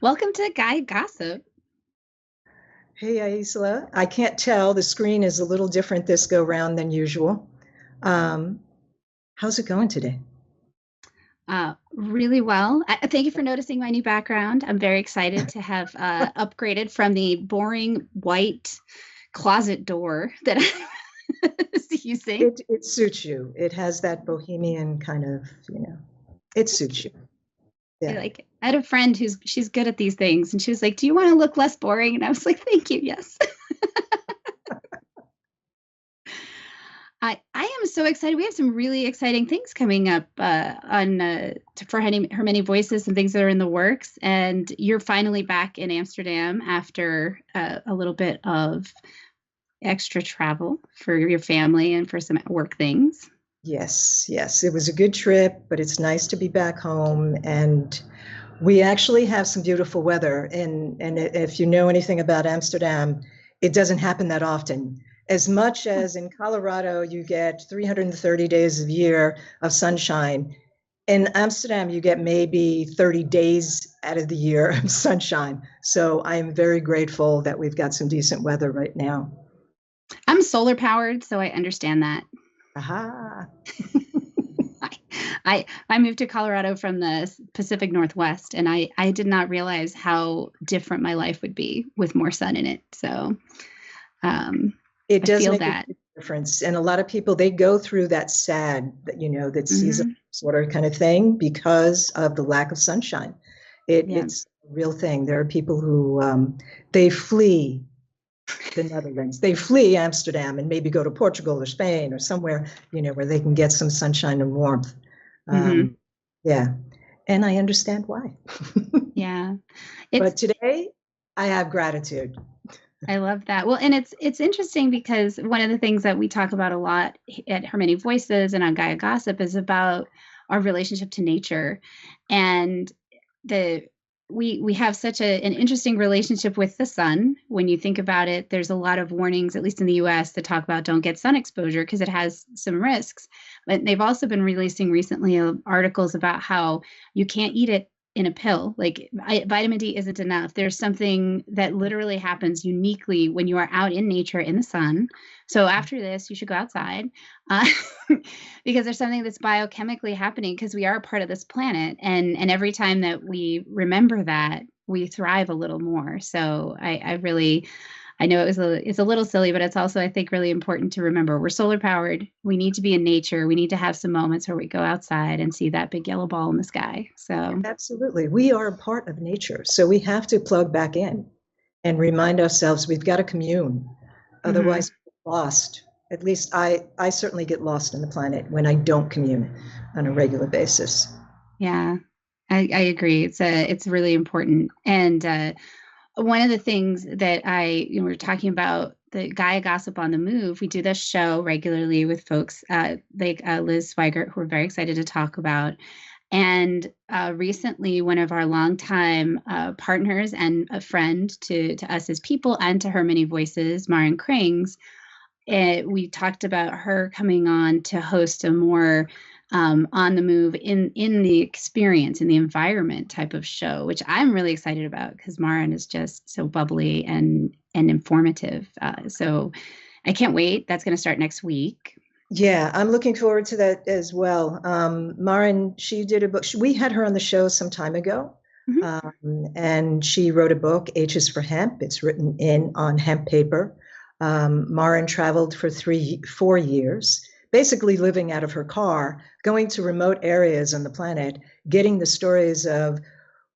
Welcome to Gaia Gossip. Hey, Aisla. I can't tell. The screen is a little different this go round than usual. How's it going today? Really well. Thank you for noticing my new background. I'm very excited to have upgraded from the boring white closet door that I was using. It suits you. It has that bohemian kind of, it suits you. Yeah. I had a friend she's good at these things, and she was like, "Do you want to look less boring?" And I was like, "Thank you, yes." I am so excited. We have some really exciting things coming up for Her Many Voices and things that are in the works. And you're finally back in Amsterdam after a little bit of extra travel for your family and for some work things. Yes. It was a good trip, but it's nice to be back home. And we actually have some beautiful weather. And if you know anything about Amsterdam, it doesn't happen that often. As much as in Colorado, you get 330 days a year of sunshine. In Amsterdam, you get maybe 30 days out of the year of sunshine. So I am very grateful that we've got some decent weather right now. I'm solar powered, so I understand that. Aha. I moved to Colorado from the Pacific Northwest, and I did not realize how different my life would be with more sun in it. So it does make a difference. And a lot of people, they go through that sad, that season sort of kind of thing because of the lack of sunshine. It's a real thing. There are people who they flee the Netherlands. They flee Amsterdam and maybe go to Portugal or Spain or somewhere, where they can get some sunshine and warmth. Yeah. And I understand why. Yeah. But today I have gratitude. I love that. Well, and it's interesting because one of the things that we talk about a lot at Her Many Voices and on Gaia Gossip is about our relationship to nature. And we have such an interesting relationship with the sun. When you think about it, there's a lot of warnings, at least in the US, that talk about don't get sun exposure because it has some risks. But they've also been releasing recently articles about how you can't eat it in a pill. Like vitamin D isn't enough. There's something that literally happens uniquely when you are out in nature in the sun. So after this, you should go outside because there's something that's biochemically happening because we are a part of this planet. And every time that we remember that, we thrive a little more. So I know it's a little silly, but it's also, I think, really important to remember we're solar powered. We need to be in nature. We need to have some moments where we go outside and see that big yellow ball in the sky. So absolutely. We are a part of nature. So we have to plug back in and remind ourselves we've got to commune. Otherwise, we're lost. At least I certainly get lost in the planet when I don't commune on a regular basis. Yeah, I agree. It's really important. And one of the things that we're talking about the Gaia Gossip on the Move. We do this show regularly with folks like Liz Sweigart, who we're very excited to talk about. And recently, one of our longtime partners and a friend to us as people and to Her Many Voices, Maren Krings, we talked about her coming on to host a more on the move in the experience, in the environment type of show, which I'm really excited about because Maren is just so bubbly and informative. So I can't wait. That's going to start next week. Yeah, I'm looking forward to that as well. Maren, she did a book. We had her on the show some time ago, and she wrote a book, H is for Hemp. It's written on hemp paper. Maren traveled for 4 years. basically living out of her car, going to remote areas on the planet, getting the stories of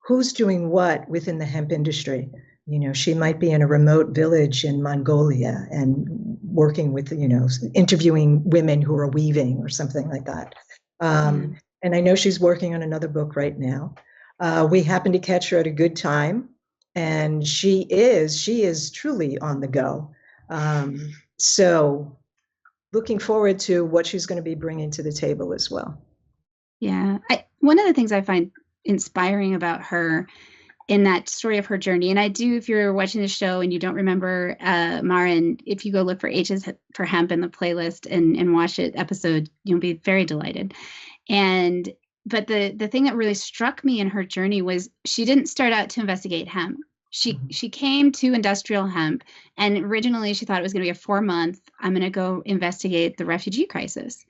who's doing what within the hemp industry. She might be in a remote village in Mongolia and working with, interviewing women who are weaving or something like that. And I know she's working on another book right now. We happened to catch her at a good time, and she is truly on the go. So looking forward to what she's going to be bringing to the table as well. Yeah. One of the things I find inspiring about her in that story of her journey, and I do, if you're watching the show and you don't remember Marin, if you go look for H's for Hemp in the playlist and watch it episode, you'll be very delighted. But the thing that really struck me in her journey was she didn't start out to investigate hemp. She came to industrial hemp, and originally she thought it was going to be a 4-month, I'm going to go investigate the refugee crisis.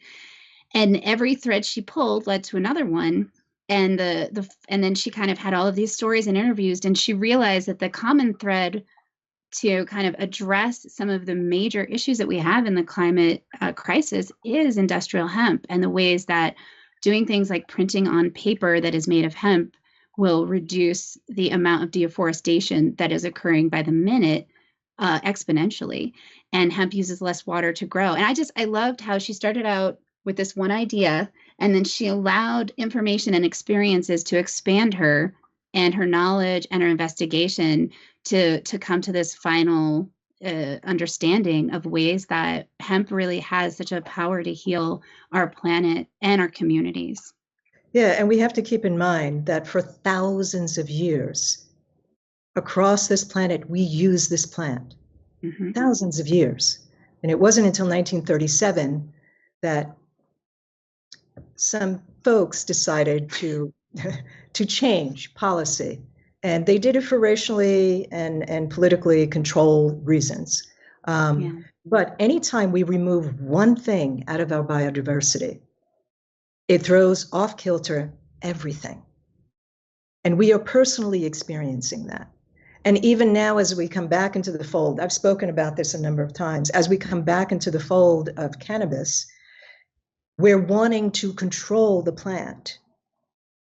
And every thread she pulled led to another one. And and then she kind of had all of these stories and interviews, and she realized that the common thread to kind of address some of the major issues that we have in the climate crisis is industrial hemp, and the ways that doing things like printing on paper that is made of hemp will reduce the amount of deforestation that is occurring by the minute exponentially. And hemp uses less water to grow. And I loved how she started out with this one idea, and then she allowed information and experiences to expand her and her knowledge and her investigation to come to this final understanding of ways that hemp really has such a power to heal our planet and our communities. Yeah, and we have to keep in mind that for thousands of years across this planet, we use this plant. Thousands of years. And it wasn't until 1937 that some folks decided to change policy. And they did it for racially and politically controlled reasons. But anytime we remove one thing out of our biodiversity, it throws off kilter everything. And we are personally experiencing that. And even now, as we come back into the fold, I've spoken about this a number of times, as we come back into the fold of cannabis, we're wanting to control the plant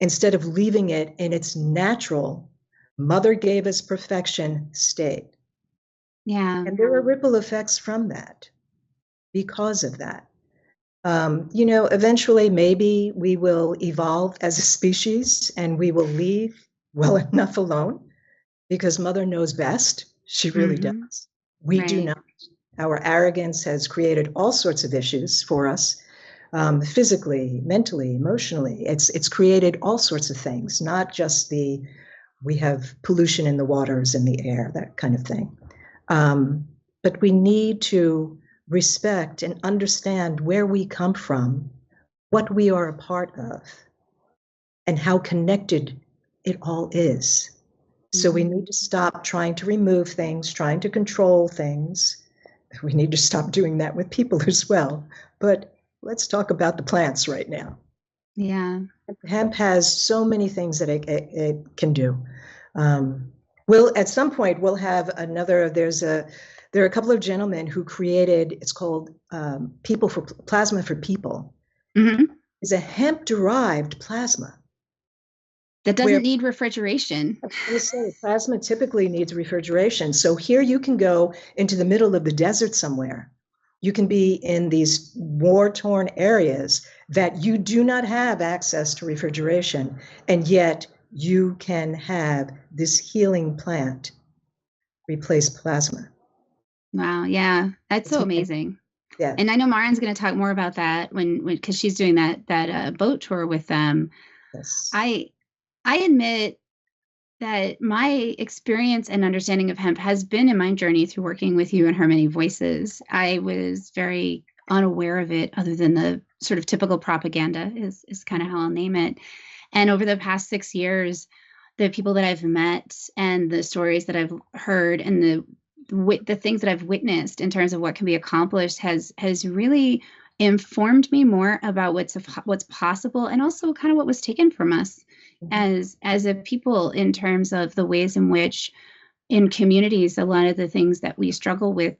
instead of leaving it in its natural, mother gave us perfection state. Yeah. And there are ripple effects from that because of that. Eventually, maybe we will evolve as a species and we will leave well enough alone because mother knows best. She really does. We do not. Our arrogance has created all sorts of issues for us, physically, mentally, emotionally. It's created all sorts of things, not just we have pollution in the waters and the air, that kind of thing. But we need to respect and understand where we come from, what we are a part of, and how connected it all is. So we need to stop trying to remove things, trying to control things. We need to stop doing that with people as well. But let's talk about the plants right now. Yeah. Hemp has so many things that it can do. At some point, we'll have another, there are a couple of gentlemen who created, it's called Plasma for People. It's a hemp-derived plasma. That doesn't need refrigeration. I was going to say, plasma typically needs refrigeration. So here you can go into the middle of the desert somewhere. You can be in these war-torn areas that you do not have access to refrigeration, and yet you can have this healing plant replace plasma. Wow, yeah, that's so amazing. Yeah, and I know Marin's going to talk more about that because she's doing that boat tour with them. Yes. I admit that my experience and understanding of hemp has been in my journey through working with you and Her Many Voices. I was very unaware of it, other than the sort of typical propaganda is kind of how I'll name it. And over the past 6 years, the people that I've met and the stories that I've heard and the things that I've witnessed in terms of what can be accomplished has really informed me more about what's possible, and also kind of what was taken from us as a people, in terms of the ways in which in communities, a lot of the things that we struggle with,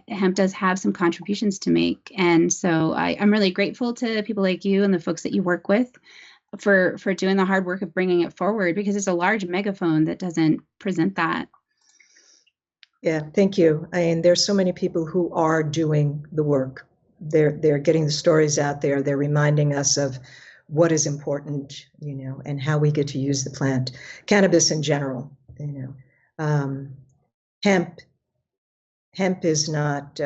hemp does have some contributions to make. And so I'm really grateful to people like you and the folks that you work with for doing the hard work of bringing it forward, because it's a large megaphone that doesn't present that. Yeah, thank you. I mean, there's so many people who are doing the work. They're getting the stories out there. They're reminding us of what is important, you know, and how we get to use the plant. Cannabis in general, you know. Hemp is not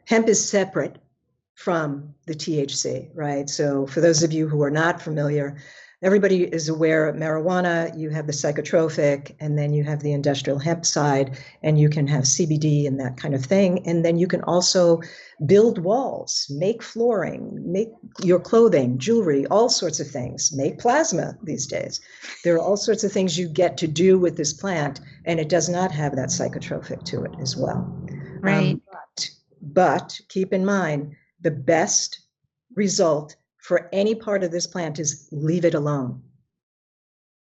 hemp is separate from the THC, right? So for those of you who are not familiar, everybody is aware of marijuana. You have the psychotropic, and then you have the industrial hemp side, and you can have CBD and that kind of thing. And then you can also build walls, make flooring, make your clothing, jewelry, all sorts of things, make plasma these days. There are all sorts of things you get to do with this plant, and it does not have that psychotropic to it as well. Right. But keep in mind, the best result for any part of this plant is leave it alone.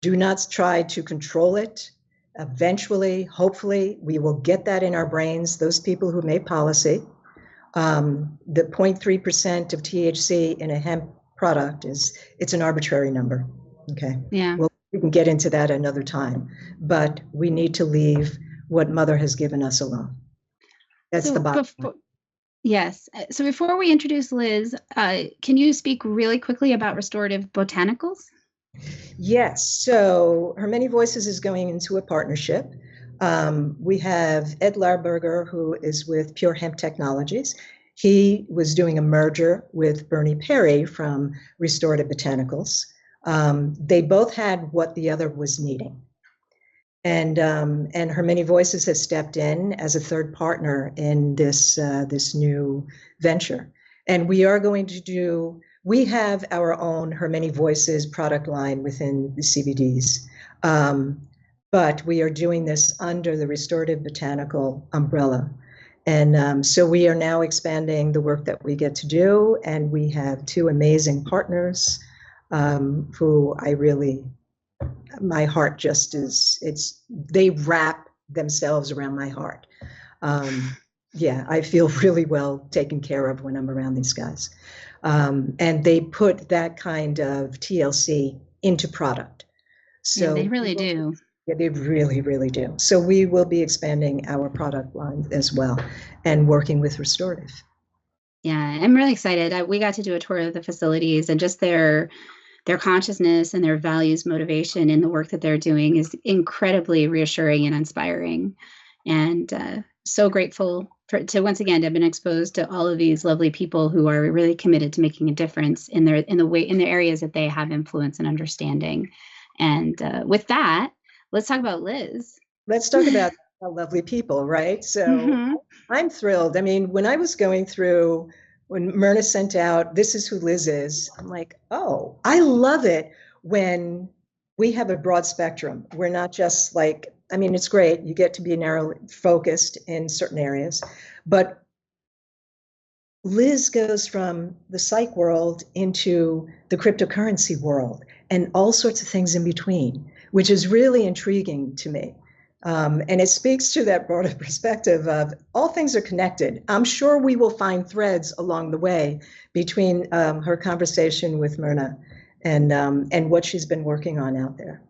Do not try to control it. Eventually, hopefully, we will get that in our brains, those people who make policy. The 0.3% of THC in a hemp product it's an arbitrary number. Okay. Yeah. Well, we can get into that another time, but we need to leave what Mother has given us alone. That's the bottom line. Yes. So before we introduce Liz, can you speak really quickly about restorative botanicals? Yes. So Her Many Voices is going into a partnership. We have Ed Larberger, who is with Pure Hemp Technologies. He was doing a merger with Bernie Perry from Restorative Botanicals. They both had what the other was needing. And Her Many Voices has stepped in as a third partner in this new venture. And we are going to we have our own Her Many Voices product line within the CBDs. But we are doing this under the Restorative Botanical umbrella. And so we are now expanding the work that we get to do. And we have two amazing partners who I really, my heart just they wrap themselves around my heart. Yeah, I feel really well taken care of when I'm around these guys. And they put that kind of TLC into product. So yeah, they really do. Yeah, they really, really do. So we will be expanding our product line as well and working with restorative. Yeah, I'm really excited. We got to do a tour of the facilities, and just their consciousness and their values motivation in the work that they're doing is incredibly reassuring and inspiring. And so grateful to once again have been exposed to all of these lovely people who are really committed to making a difference in the areas that they have influence and understanding. And with that, let's talk about Liz. Let's talk about lovely people, right? So I'm thrilled. I mean, when I was going through, when Myrna sent out, "This is who Liz is," I'm like, oh, I love it when we have a broad spectrum. We're not just like, I mean, it's great. You get to be narrow focused in certain areas, but Liz goes from the psych world into the cryptocurrency world and all sorts of things in between, which is really intriguing to me. And it speaks to that broader perspective of all things are connected. I'm sure we will find threads along the way between her conversation with Myrna and what she's been working on out there.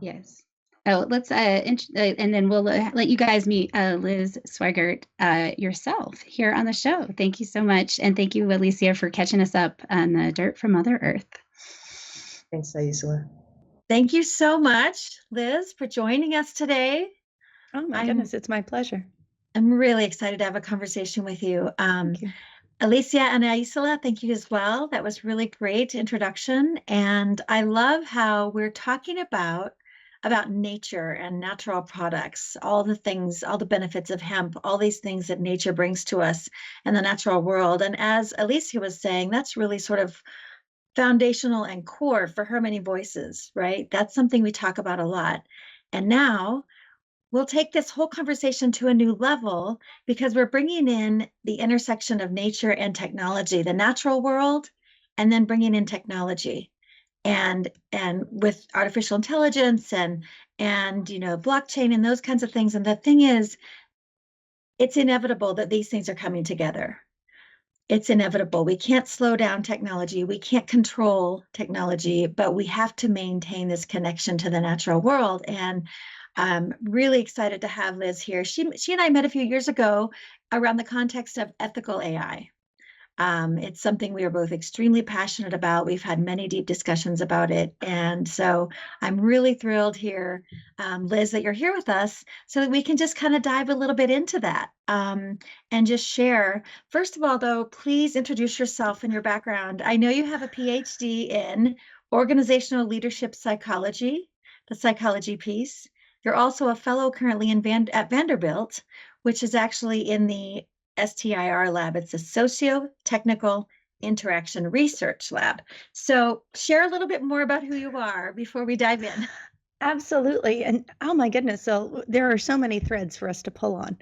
Yes. Oh, let's and then we'll let you guys meet Liz Sweigart yourself here on the show. Thank you so much, and thank you, Alicia, for catching us up on the dirt from Mother Earth. Thanks, Aisla. Thank you so much, Liz, for joining us today. Oh my goodness, it's my pleasure. I'm really excited to have a conversation with you. Thank you. Alicia and Aisla, thank you as well. That was really great introduction. And I love how we're talking about nature and natural products, all the things, all the benefits of hemp, all these things that nature brings to us in the natural world. And as Alicia was saying, that's really sort of foundational and core for Her Many Voices, right? That's something we talk about a lot. And now we'll take this whole conversation to a new level because we're bringing in the intersection of nature and technology, the natural world, and then bringing in technology. And with artificial intelligence and and, blockchain and those kinds of things. And the thing is, it's inevitable that these things are coming together. It's inevitable. We can't slow down technology. We can't control technology, but we have to maintain this connection to the natural world. And I'm really excited to have Liz here. She and I met a few years ago around the context of ethical AI. It's something we are both extremely passionate about. We've had many deep discussions about it. And so I'm really thrilled here, Liz, that you're here with us so that we can just kind of dive a little bit into that and just share. First of all, though, please introduce yourself and your background. I know you have a PhD in organizational leadership psychology, the psychology piece. You're also a fellow currently at Vanderbilt, which is actually in the STIR lab. It's a Socio-Technical Interaction Research lab. So share a little bit more about who you are before we dive in. Absolutely. And oh my goodness, so there are so many threads for us to pull on.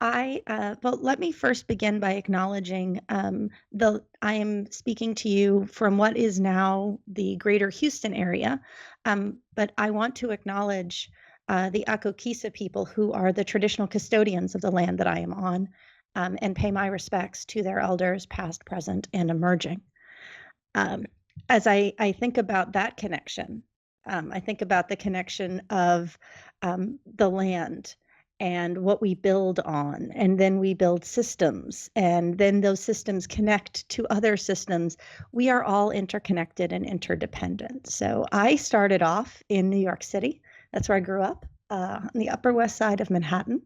Well, let me first begin by acknowledging I am speaking to you from what is now the greater Houston area, but I want to acknowledge the Akokisa people who are the traditional custodians of the land that I am on, and pay my respects to their elders, past, present, and emerging. As I think about that connection, I think about the connection of the land and what we build on, and then we build systems, and then those systems connect to other systems. We are all interconnected and interdependent. So I started off in New York City. That's where I grew up, on the Upper West Side of Manhattan.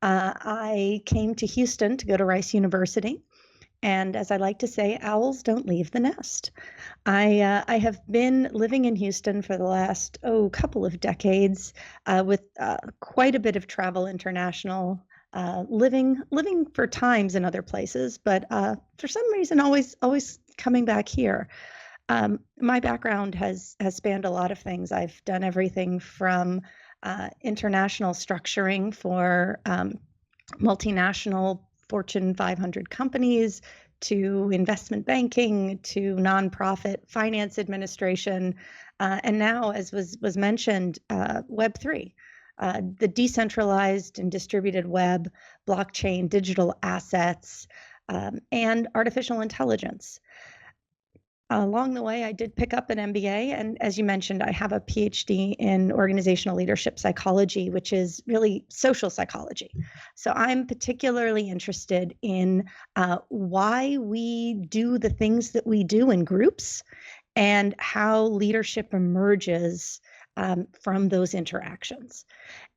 I came to Houston to go to Rice University. And as I like to say, owls don't leave the nest. I have been living in Houston for the last, couple of decades, with quite a bit of travel international, living for times in other places, but for some reason, always coming back here. My background has spanned a lot of things. I've done everything from international structuring for multinational Fortune 500 companies, to investment banking, to nonprofit finance administration, and now, as was mentioned, Web3, the decentralized and distributed web, blockchain, digital assets, and artificial intelligence. Along the way, I did pick up an MBA, and as you mentioned, I have a PhD in organizational leadership psychology, which is really social psychology. So I'm particularly interested in why we do the things that we do in groups and how leadership emerges from those interactions.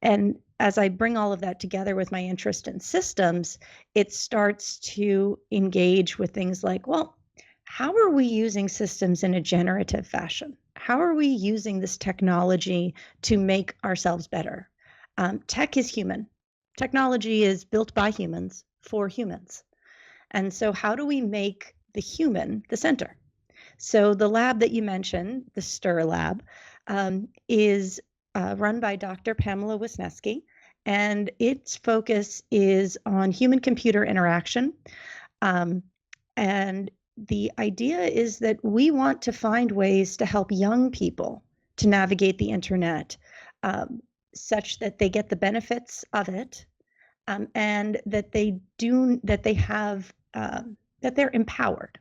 And as I bring all of that together with my interest in systems, it starts to engage with things like, well, how are we using systems in a generative fashion? How are we using this technology to make ourselves better? Tech is human. Technology is built by humans for humans. And so how do we make the human the center? So the lab that you mentioned, the STIR lab, is run by Dr. Pamela Wisniewski, and its focus is on human-computer interaction. And the idea is that we want to find ways to help young people to navigate the internet such that they get the benefits of it, and that they're empowered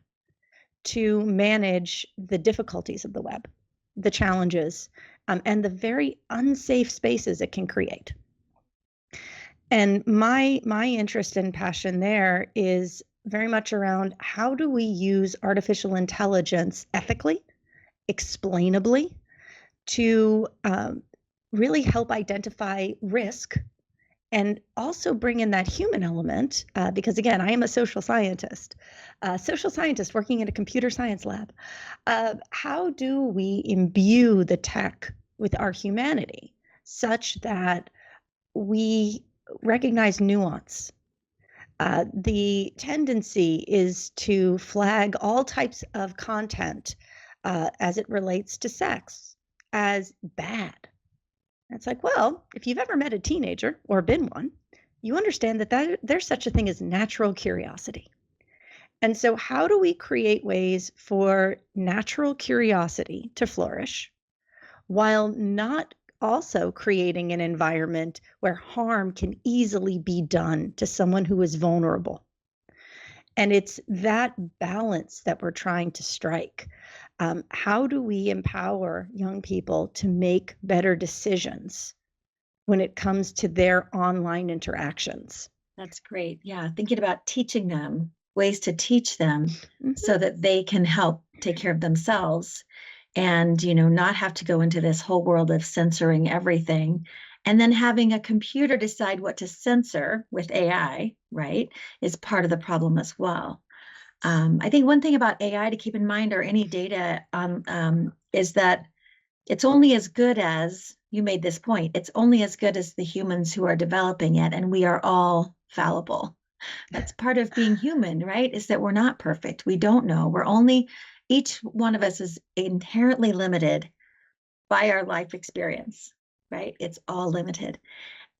to manage the difficulties of the web, the challenges, and the very unsafe spaces it can create. And my interest and passion there is very much around how do we use artificial intelligence ethically, explainably, to really help identify risk and also bring in that human element, because again, I am a social scientist working in a computer science lab. How do we imbue the tech with our humanity such that we recognize nuance? The tendency is to flag all types of content as it relates to sex as bad. It's like, well, if you've ever met a teenager or been one, you understand that there's such a thing as natural curiosity. And so how do we create ways for natural curiosity to flourish while not also creating an environment where harm can easily be done to someone who is vulnerable. And it's that balance that we're trying to strike. How do we empower young people to make better decisions when it comes to their online interactions? That's great. Yeah, thinking about teaching them, ways to teach them so that they can help take care of themselves and, not have to go into this whole world of censoring everything. And then having a computer decide what to censor with AI, right, is part of the problem as well. I think one thing about AI to keep in mind, or any data, is that it's only as good as, you made this point, it's only as good as the humans who are developing it, and we are all fallible. That's part of being human, right? Is that we're not perfect. We don't know. Each one of us is inherently limited by our life experience, right? It's all limited.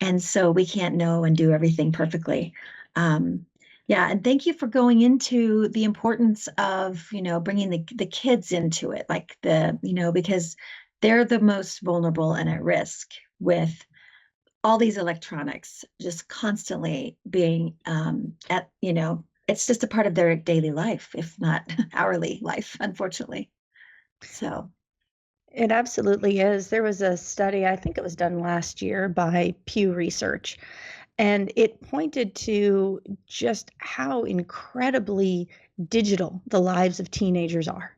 And so we can't know and do everything perfectly. Yeah, and thank you for going into the importance of, bringing the kids into it, because they're the most vulnerable and at risk with all these electronics just constantly being it's just a part of their daily life, if not hourly life, unfortunately. So it absolutely is. There was a study, I think it was done last year by Pew Research, and it pointed to just how incredibly digital the lives of teenagers are.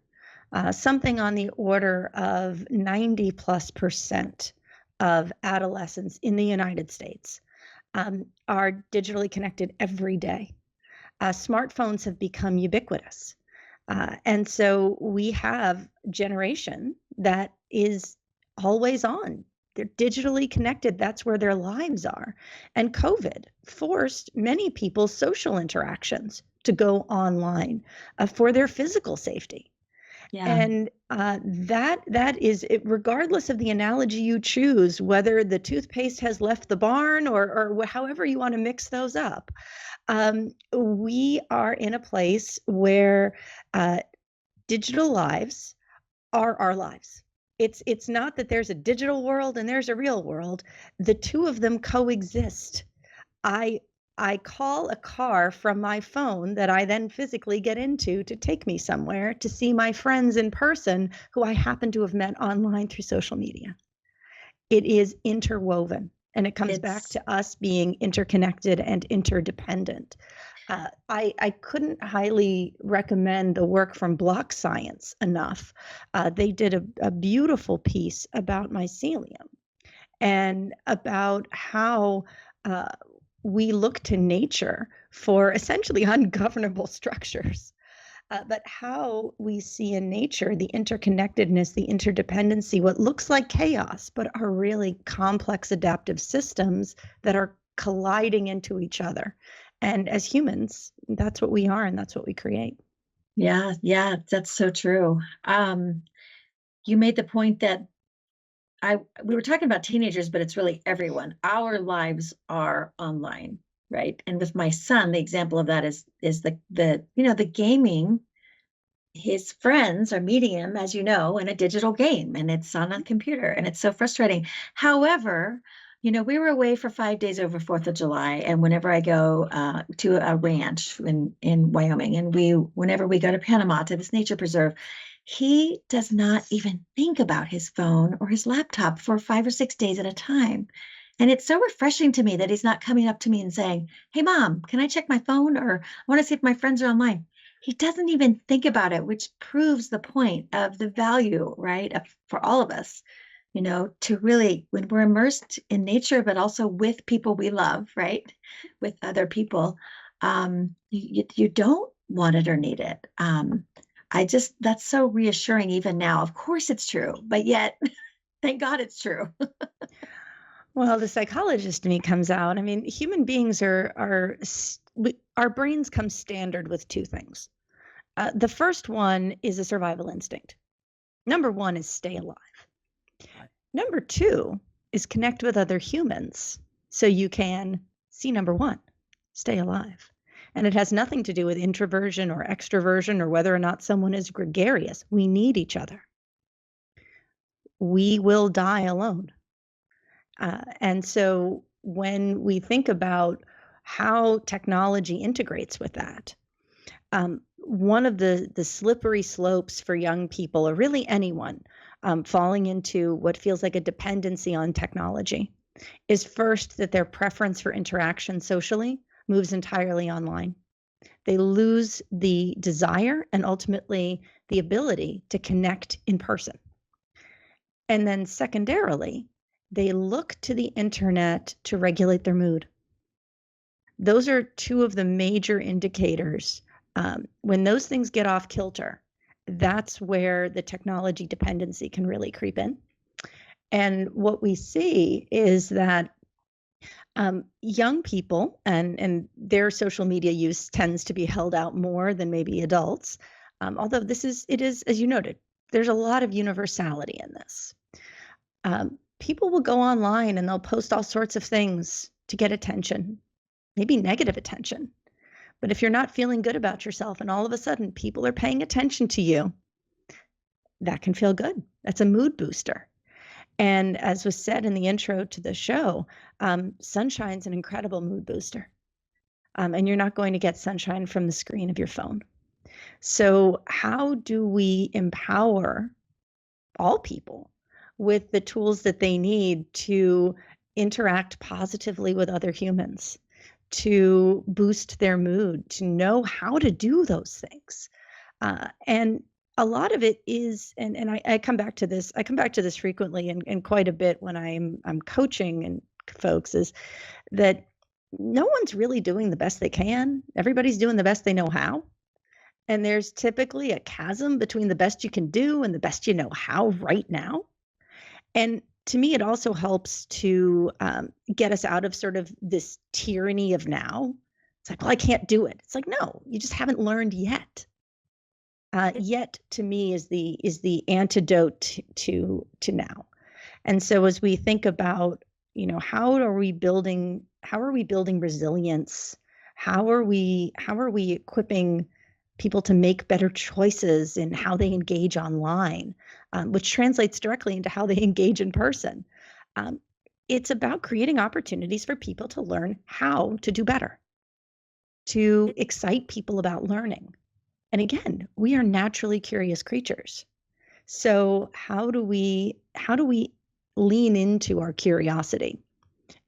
Something on the order of 90+% of adolescents in the United States are digitally connected every day. Smartphones have become ubiquitous. And so we have a generation that is always on. They're digitally connected. That's where their lives are. And COVID forced many people's social interactions to go online for their physical safety. yeah, And that is it, regardless of the analogy you choose, whether the toothpaste has left the barn or however you want to mix those up. We are in a place where digital lives are our lives. It's not that there's a digital world and there's a real world. The two of them coexist. I call a car from my phone that I then physically get into to take me somewhere to see my friends in person who I happen to have met online through social media. It is interwoven, and it comes back to us being interconnected and interdependent. I couldn't highly recommend the work from Block Science enough. They did a beautiful piece about mycelium and about how we look to nature for essentially ungovernable structures, but how we see in nature the interconnectedness, the interdependency, what looks like chaos, but are really complex adaptive systems that are colliding into each other. And as humans, that's what we are, and that's what we create. Yeah, that's so true. You made the point that we were talking about teenagers, but it's really everyone. Our lives are online, right? And with my son, the example of that is the gaming. His friends are meeting him, as you know, in a digital game, and it's on a computer, and it's so frustrating. However, we were away for 5 days over 4th of July, and whenever I go to a ranch in Wyoming, and whenever we go to Panama to this nature preserve, he does not even think about his phone or his laptop for 5 or 6 days at a time. And it's so refreshing to me that he's not coming up to me and saying, "Hey, Mom, can I check my phone?" Or, "I want to see if my friends are online." He doesn't even think about it, which proves the point of the value, right, for all of us, to really, when we're immersed in nature, but also with people we love, right, with other people, you don't want it or need it. That's so reassuring even now. Of course it's true, but yet, thank God it's true. Well, the psychologist in me comes out. I mean, human beings our brains come standard with two things. The first one is a survival instinct. Number one is stay alive. Number two is connect with other humans so you can see number one, stay alive. And it has nothing to do with introversion or extroversion or whether or not someone is gregarious. We need each other. we will die alone. And so when we think about how technology integrates with that, one of the slippery slopes for young people, or really anyone, falling into what feels like a dependency on technology, is first that their preference for interaction socially moves entirely online. They lose the desire and ultimately the ability to connect in person. And then secondarily, they look to the internet to regulate their mood. Those are two of the major indicators. When those things get off kilter, that's where the technology dependency can really creep in. And what we see is that young people and their social media use tends to be held out more than maybe adults. Although it is, as you noted, there's a lot of universality in this. People will go online and they'll post all sorts of things to get attention, maybe negative attention. But if you're not feeling good about yourself and all of a sudden people are paying attention to you, that can feel good. That's a mood booster. And as was said in the intro to the show, sunshine's an incredible mood booster. And you're not going to get sunshine from the screen of your phone. So how do we empower all people with the tools that they need to interact positively with other humans, to boost their mood, to know how to do those things? And a lot of it is, and I come back to this, frequently and quite a bit when I'm coaching and folks, is that no one's really doing the best they can. Everybody's doing the best they know how. And there's typically a chasm between the best you can do and the best you know how right now. And to me, it also helps to get us out of sort of this tyranny of now. It's like, well, I can't do it. It's like, no, you just haven't learned yet. Yet to me is the antidote to now. And so as we think about, how are we building resilience? How are we equipping people to make better choices in how they engage online, which translates directly into how they engage in person? It's about creating opportunities for people to learn how to do better, to excite people about learning. And again, we are naturally curious creatures. So how do we lean into our curiosity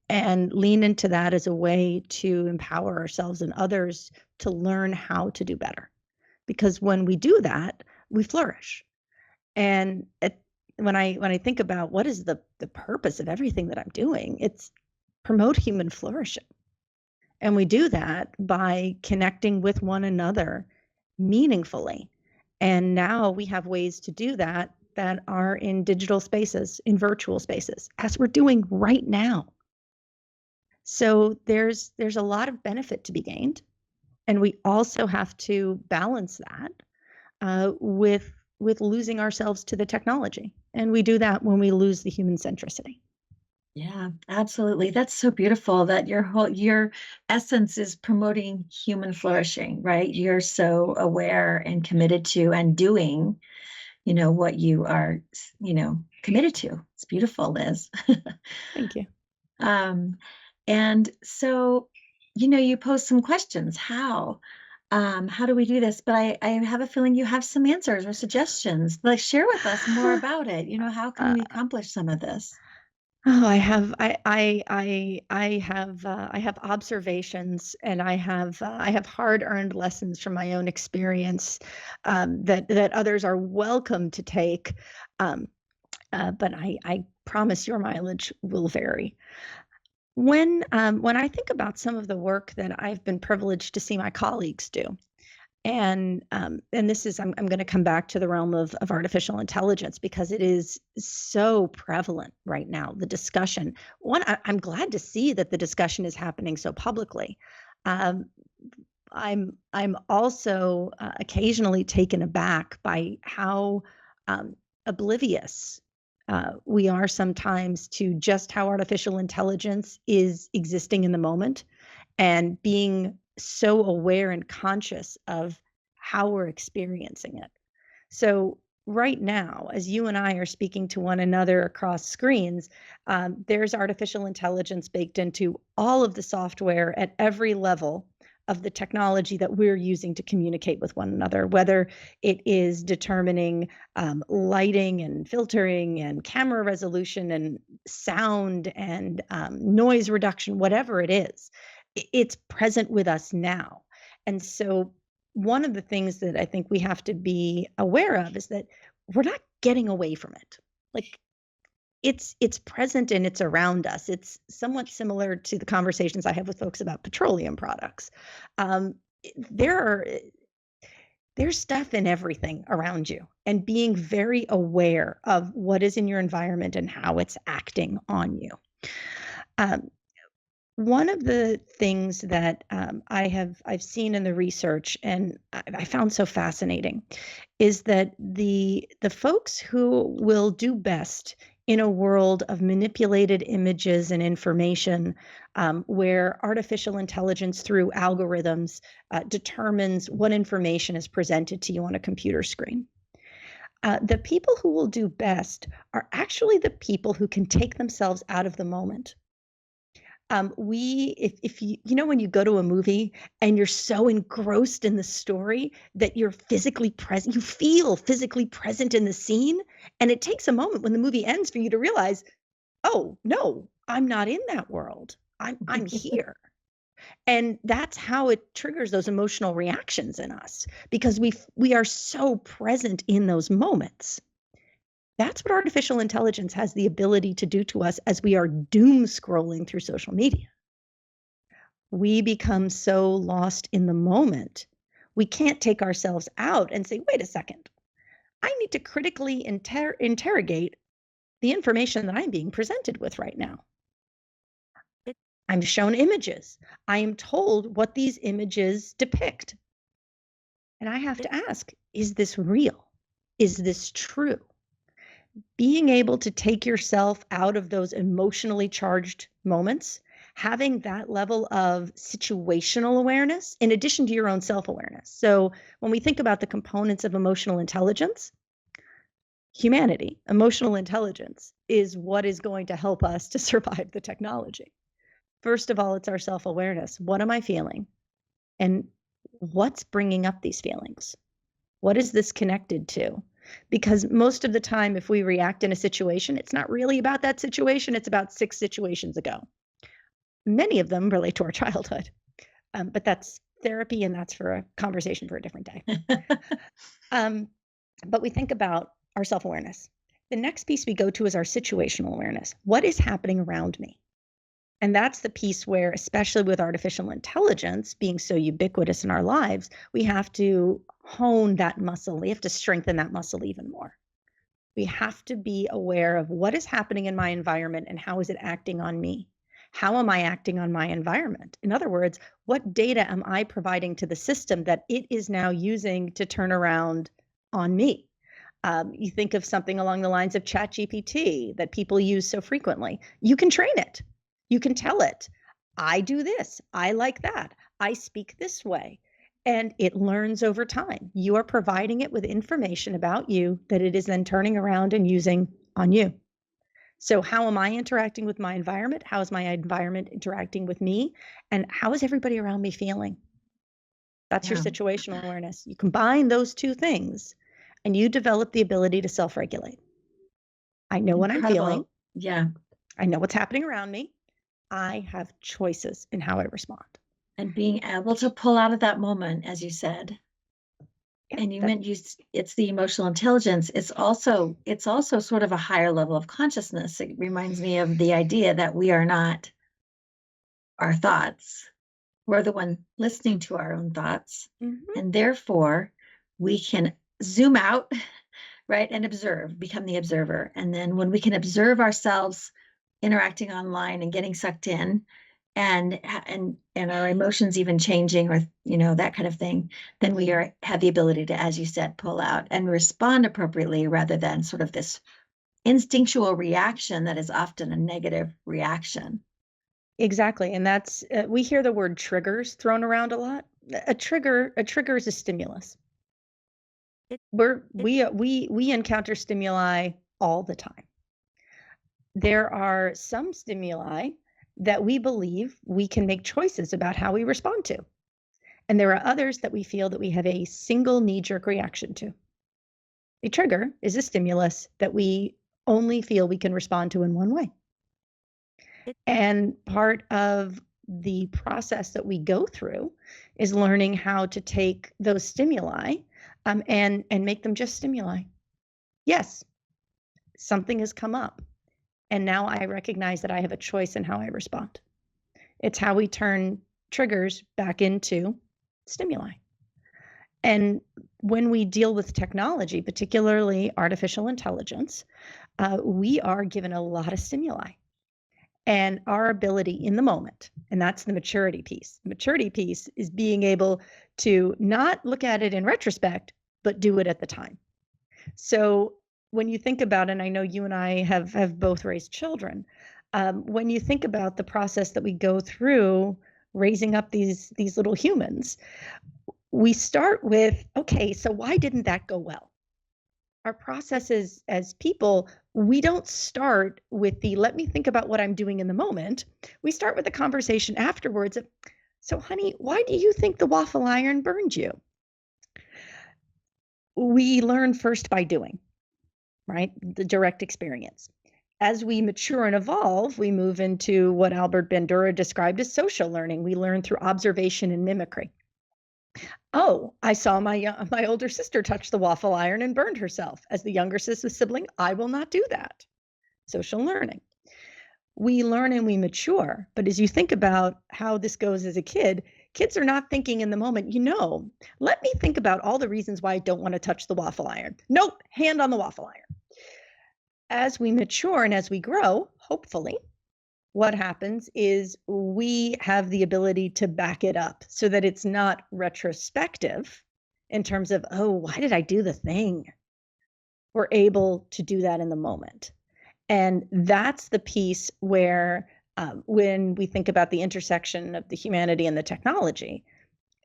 and lean into that as a way to empower ourselves and others to learn how to do better? Because when we do that, we flourish. And when I think about what is the purpose of everything that I'm doing, it's promote human flourishing. And we do that by connecting with one another meaningfully. And now we have ways to do that are in digital spaces, in virtual spaces, as we're doing right now. So there's a lot of benefit to be gained. And we also have to balance that with losing ourselves to the technology. And we do that when we lose the human centricity. Yeah, absolutely. That's so beautiful that your essence is promoting human flourishing, right? You're so aware and committed to and doing, what you are, committed to. It's beautiful, Liz. Thank you. And so, you posed some questions. How do we do this? But I have a feeling you have some answers or suggestions. Like, share with us more about it. How can we accomplish some of this? Oh, I have observations, and I have hard-earned lessons from my own experience that others are welcome to take, but I promise your mileage will vary. When I think about some of the work that I've been privileged to see my colleagues do, and this is, I'm going to come back to the realm of artificial intelligence because it is so prevalent right now, the discussion. I'm glad to see that the discussion is happening so publicly. I'm also occasionally taken aback by how oblivious we are sometimes to just how artificial intelligence is existing in the moment and being so aware and conscious of how we're experiencing it. So right now, as you and I are speaking to one another across screens, there's artificial intelligence baked into all of the software at every level of the technology that we're using to communicate with one another, whether it is determining lighting and filtering and camera resolution and sound and noise reduction, whatever it is, it's present with us now. And so one of the things that I think we have to be aware of is that we're not getting away from it. Like it's present and it's around us. It's somewhat similar to the conversations I have with folks about petroleum products. Um, there's stuff in everything around you, and being very aware of what is in your environment and how it's acting on you. One of the things that I've seen in the research, and I found so fascinating, is that the folks who will do best in a world of manipulated images and information, where artificial intelligence through algorithms determines what information is presented to you on a computer screen. The people who will do best are actually the people who can take themselves out of the moment. If you know, when you go to a movie and you're so engrossed in the story that you're physically present, you feel physically present in the scene, and it takes a moment when the movie ends for you to realize, oh no, I'm not in that world. I'm here. And that's how it triggers those emotional reactions in us, because we are so present in those moments. That's what artificial intelligence has the ability to do to us as we are doom scrolling through social media. We become so lost in the moment, we can't take ourselves out and say, wait a second, I need to critically interrogate the information that I'm being presented with right now. I'm shown images. I am told what these images depict. And I have to ask, is this real? Is this true? Being able to take yourself out of those emotionally charged moments, having that level of situational awareness in addition to your own self-awareness. So when we think about the components of emotional intelligence, humanity, emotional intelligence is what is going to help us to survive the technology. First of all, it's our self-awareness. What am I feeling? And what's bringing up these feelings? What is this connected to? Because most of the time, if we react in a situation, it's not really about that situation. It's about 6 situations ago. Many of them relate to our childhood, but that's therapy, and that's for a conversation for a different day. But we think about our self-awareness. The next piece we go to is our situational awareness. What is happening around me? And that's the piece where, especially with artificial intelligence being so ubiquitous in our lives, we have to hone that muscle. We have to strengthen that muscle even more. We have to be aware of what is happening in my environment and how is it acting on me? How am I acting on my environment? In other words, what data am I providing to the system that it is now using to turn around on me? You think of something along the lines of ChatGPT that people use so frequently. You can train it. You can tell it, I do this, I like that, I speak this way, and it learns over time. You are providing it with information about you that it is then turning around and using on you. So how am I interacting with my environment? How is my environment interacting with me? And how is everybody around me feeling? That's your situational awareness. You combine those two things and you develop the ability to self-regulate. I know what I'm feeling. Yeah. I know what's happening around me. I have choices in how I respond. And being able to pull out of that moment, as you said. Yeah, and you meant it's the emotional intelligence. It's also sort of a higher level of consciousness. It reminds me of the idea that we are not our thoughts. We're the one listening to our own thoughts. Mm-hmm. And therefore we can zoom out, right, and observe, become the observer. And then when we can observe ourselves interacting online and getting sucked in, and our emotions even changing, or that kind of thing, then we have the ability to, as you said, pull out and respond appropriately, rather than sort of this instinctual reaction that is often a negative reaction. Exactly, and that's we hear the word triggers thrown around a lot. A trigger is a stimulus. We encounter stimuli all the time. There are some stimuli that we believe we can make choices about how we respond to. And there are others that we feel that we have a single knee-jerk reaction to. A trigger is a stimulus that we only feel we can respond to in one way. And part of the process that we go through is learning how to take those stimuli and make them just stimuli. Yes, something has come up. And now I recognize that I have a choice in how I respond. It's how we turn triggers back into stimuli. And when we deal with technology, particularly artificial intelligence, we are given a lot of stimuli. And our ability in the moment, and that's the maturity piece. The maturity piece is being able to not look at it in retrospect, but do it at the time. So when you think about, and I know you and I have both raised children, when you think about the process that we go through raising up these little humans, we start with, okay, so why didn't that go well? Our processes as people, we don't start with the, let me think about what I'm doing in the moment. We start with the conversation afterwards of, so honey, why do you think the waffle iron burned you? We learn first by doing, right? The direct experience. As we mature and evolve, we move into what Albert Bandura described as social learning. We learn through observation and mimicry. Oh, I saw my older sister touch the waffle iron and burned herself. As the younger sibling, I will not do that. Social learning. We learn and we mature. But as you think about how this goes as a kid, kids are not thinking in the moment, let me think about all the reasons why I don't want to touch the waffle iron. Nope, hand on the waffle iron. As we mature and as we grow, hopefully, what happens is we have the ability to back it up so that it's not retrospective in terms of, oh, why did I do the thing? We're able to do that in the moment. And that's the piece where when we think about the intersection of the humanity and the technology,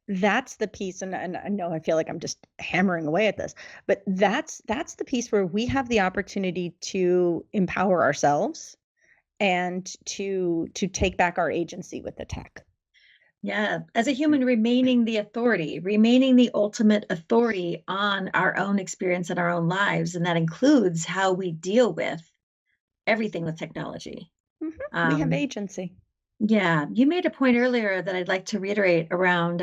that's the piece, and I know I feel like I'm just hammering away at this, but that's the piece where we have the opportunity to empower ourselves and to take back our agency with the tech. Yeah, as a human, remaining the ultimate authority on our own experience and our own lives. And that includes how we deal with everything with technology. Mm-hmm. We have agency. Yeah, you made a point earlier that I'd like to reiterate around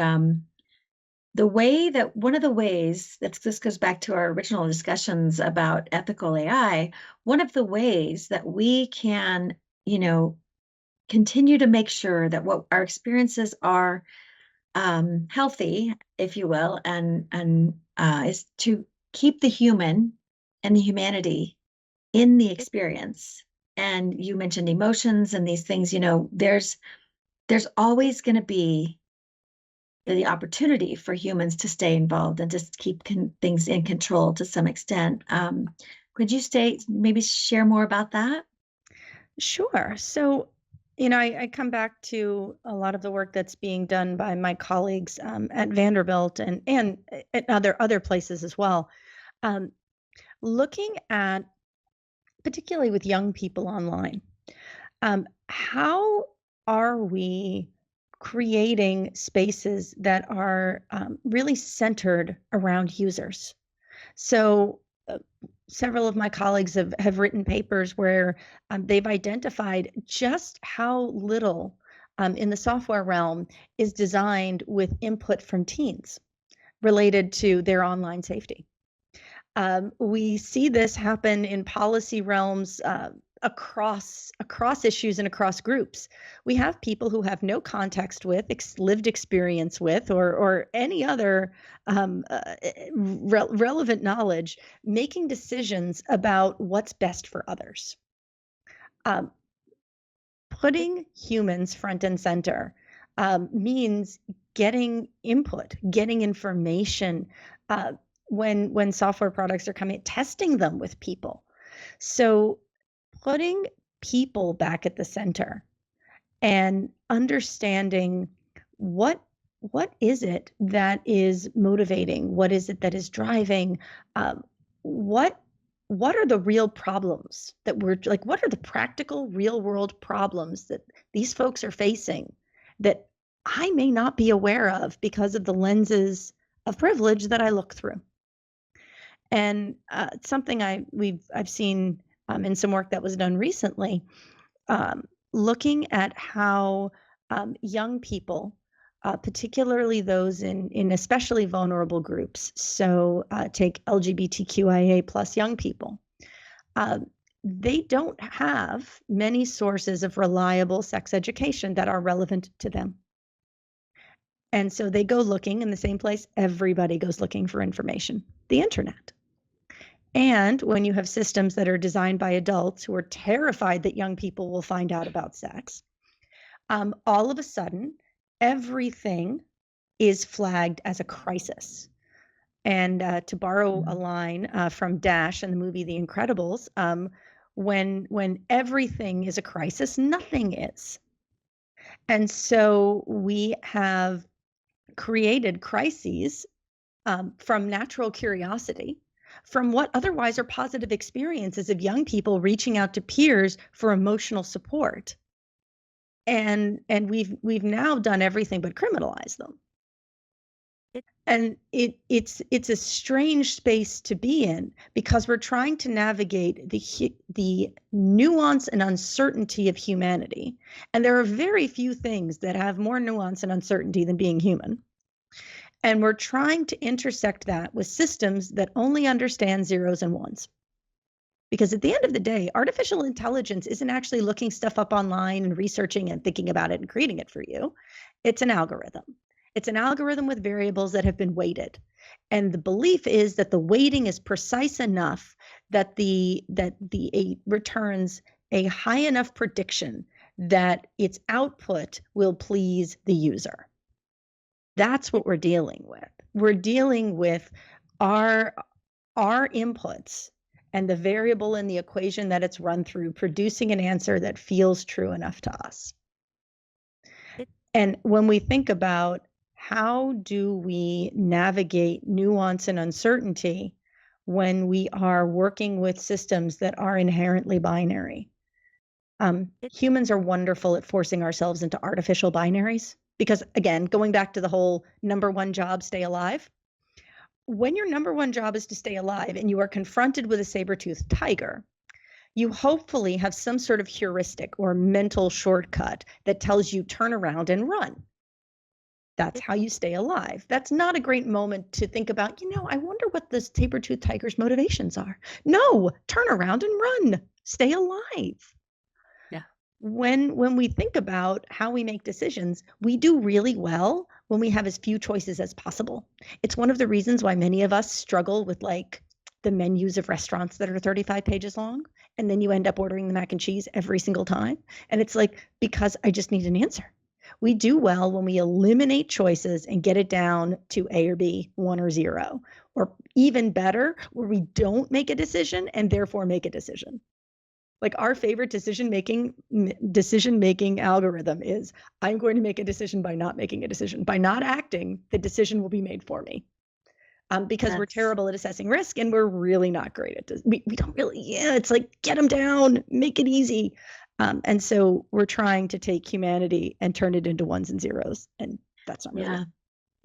the way that one of the ways that this goes back to our original discussions about ethical AI, one of the ways that we can, continue to make sure that what our experiences are healthy, if you will, and is to keep the human and the humanity in the experience. And you mentioned emotions and these things, there's always going to be the opportunity for humans to stay involved and just keep things in control to some extent. Could you maybe share more about that? Sure. So, I come back to a lot of the work that's being done by my colleagues at Vanderbilt and at other places as well. Looking at, particularly with young people online, how are we creating spaces that are really centered around users? So several of my colleagues have written papers where they've identified just how little in the software realm is designed with input from teens related to their online safety. We see this happen in policy realms across issues and across groups. We have people who have no context with, lived experience with, or any other relevant knowledge, making decisions about what's best for others. Putting humans front and center means getting input, getting information, when software products are coming, testing them with people. So putting people back at the center and understanding what is it that is motivating? What is it that is driving? What are the real problems that we're like, what are the practical real world problems that these folks are facing that I may not be aware of because of the lenses of privilege that I look through? And something I've seen in some work that was done recently, looking at how young people, particularly those in especially vulnerable groups, so take LGBTQIA plus young people, they don't have many sources of reliable sex education that are relevant to them. And so they go looking in the same place everybody goes looking for information, the internet. And when you have systems that are designed by adults who are terrified that young people will find out about sex, all of a sudden, everything is flagged as a crisis. And to borrow a line from Dash in the movie The Incredibles, when everything is a crisis, nothing is. And so we have created crises from natural curiosity, from what otherwise are positive experiences of young people reaching out to peers for emotional support. And we've now done everything but criminalize them. And it's a strange space to be in, because we're trying to navigate the nuance and uncertainty of humanity. And there are very few things that have more nuance and uncertainty than being human. And we're trying to intersect that with systems that only understand zeros and ones. Because at the end of the day, artificial intelligence isn't actually looking stuff up online and researching and thinking about it and creating it for you. It's an algorithm. It's an algorithm with variables that have been weighted. And the belief is that the weighting is precise enough that it returns a high enough prediction that its output will please the user. That's what we're dealing with. We're dealing with our inputs and the variable in the equation that it's run through, producing an answer that feels true enough to us. And when we think about how do we navigate nuance and uncertainty when we are working with systems that are inherently binary? Humans are wonderful at forcing ourselves into artificial binaries. Because again, going back to the whole number one job, stay alive. When your number one job is to stay alive and you are confronted with a saber-toothed tiger, you hopefully have some sort of heuristic or mental shortcut that tells you turn around and run. That's how you stay alive. That's not a great moment to think about, I wonder what this saber-toothed tiger's motivations are. No, turn around and run. Stay alive. When we think about how we make decisions, we do really well when we have as few choices as possible. It's one of the reasons why many of us struggle with like the menus of restaurants that are 35 pages long, and then you end up ordering the mac and cheese every single time. And it's like, because I just need an answer. We do well when we eliminate choices and get it down to A or B, 1 or 0, or even better, where we don't make a decision and therefore make a decision. Like our favorite decision-making algorithm is, I'm going to make a decision by not making a decision. By not acting, the decision will be made for me. Because we're terrible at assessing risk and we're really not great at this. We don't really, it's like, get them down, make it easy. And so we're trying to take humanity and turn it into ones and zeros. And that's not really. Yeah.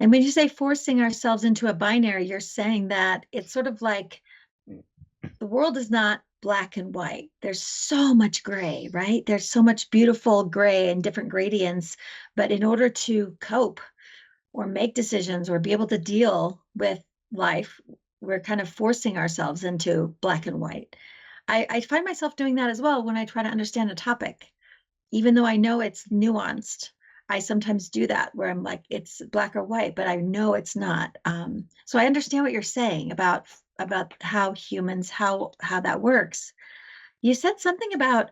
And when you say forcing ourselves into a binary, you're saying that it's sort of like the world is not black and white. There's so much gray, right? There's so much beautiful gray and different gradients. But in order to cope or make decisions or be able to deal with life, we're kind of forcing ourselves into black and white. I find myself doing that as well when I try to understand a topic. Even though I know it's nuanced, I sometimes do that where I'm like, it's black or white, but I know it's not. So I understand what you're saying about how humans, how that works. You said something about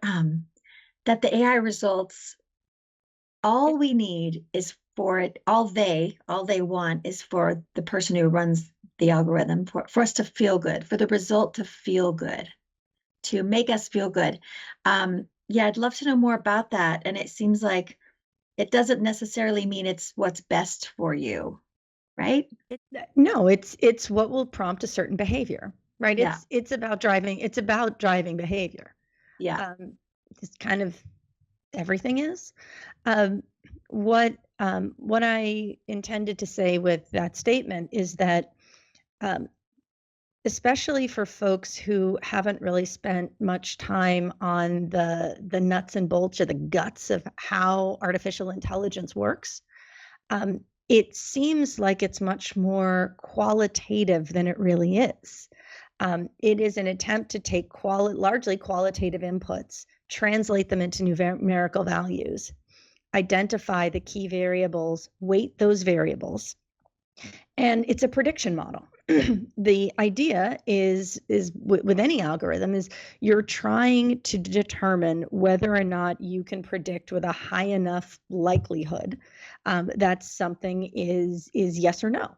that the AI results, all we need is for it, all they want is for the person who runs the algorithm, for us to feel good, for the result to feel good, to make us feel good. Yeah, I'd love to know more about that. And it seems like it doesn't necessarily mean it's what's best for you, right? No, it's what will prompt a certain behavior, right? Yeah. It's about driving behavior. Yeah. It's kind of everything is. What I intended to say with that statement is that, especially for folks who haven't really spent much time on the nuts and bolts or the guts of how artificial intelligence works, it seems like it's much more qualitative than it really is. It is an attempt to take largely qualitative inputs, translate them into numerical values, identify the key variables, weight those variables, and it's a prediction model. The idea is with any algorithm is you're trying to determine whether or not you can predict with a high enough likelihood that something is yes or no.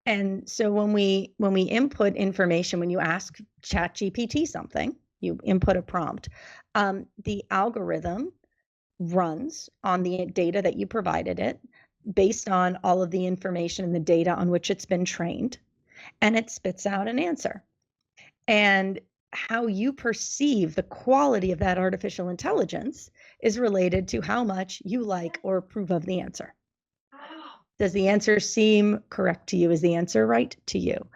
And so when we input information, when you ask ChatGPT something, you input a prompt, the algorithm runs on the data that you provided it based on all of the information and the data on which it's been trained, and it spits out an answer. And how you perceive the quality of that artificial intelligence is related to how much you like or approve of the answer. Does the answer seem correct to you? Is the answer right to you?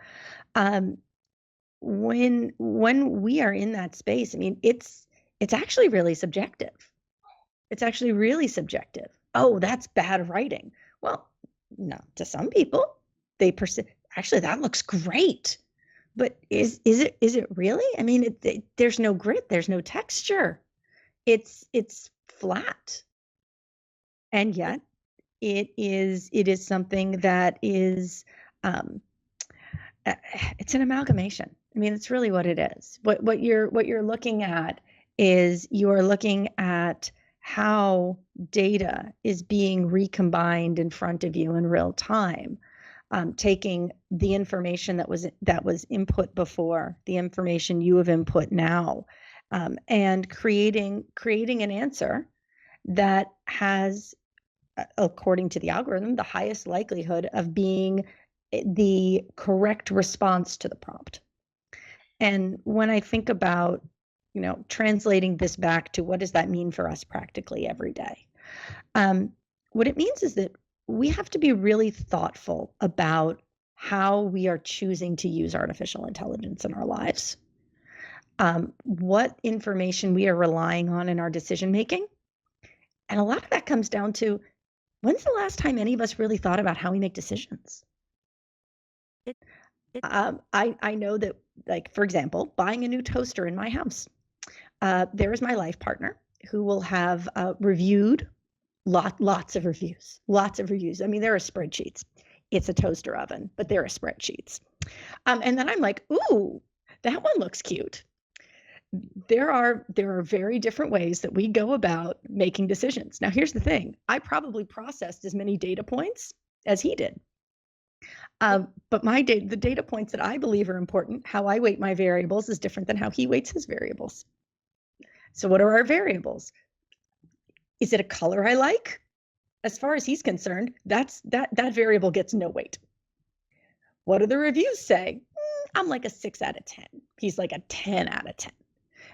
When we are in that space, I mean, it's actually really subjective. It's actually really subjective. Oh, that's bad writing. Well, no, to some people, they perceive, actually, that looks great. But is it really? I mean, there's no grit, there's no texture. It's flat. And yet it is something that is it's an amalgamation. I mean, it's really what it is. What you're looking at is you're looking at how data is being recombined in front of you in real time, taking the information that was input before, the information you have input now, and creating an answer that has, according to the algorithm, the highest likelihood of being the correct response to the prompt. And when I think about, translating this back to what does that mean for us practically every day? What it means is that we have to be really thoughtful about how we are choosing to use artificial intelligence in our lives, what information we are relying on in our decision making. And a lot of that comes down to, when's the last time any of us really thought about how we make decisions? I know that, like, for example, buying a new toaster in my house, there is my life partner who will have reviewed lots of reviews. I mean, there are spreadsheets. It's a toaster oven, but there are spreadsheets. And then I'm like, ooh, that one looks cute. There are very different ways that we go about making decisions. Now, here's the thing. I probably processed as many data points as he did. But the data points that I believe are important, how I weight my variables is different than how he weights his variables. So what are our variables? Is it a color I like? As far as he's concerned, that variable gets no weight. What do the reviews say? I'm like a 6 out of 10. He's like a 10 out of 10.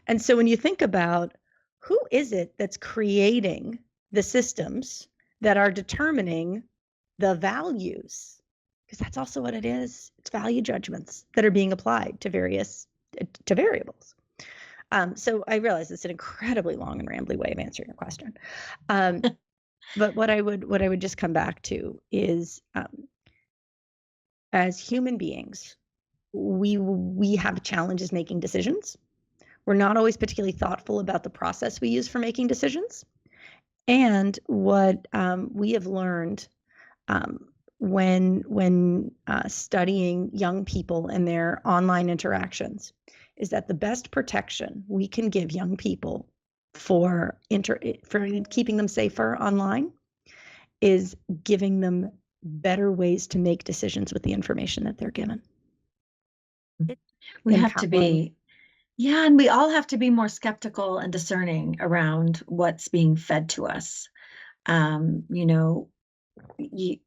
And so when you think about who is it that's creating the systems that are determining the values, because that's also what it is. It's value judgments that are being applied to variables. So I realize it's an incredibly long and rambly way of answering your question. But what I would just come back to is, as human beings, we have challenges making decisions. We're not always particularly thoughtful about the process we use for making decisions. And what we have learned when studying young people and their online interactions is that the best protection we can give young people for keeping them safer online is giving them better ways to make decisions with the information that they're given. We have to be, and we all have to be more skeptical and discerning around what's being fed to us. You know, you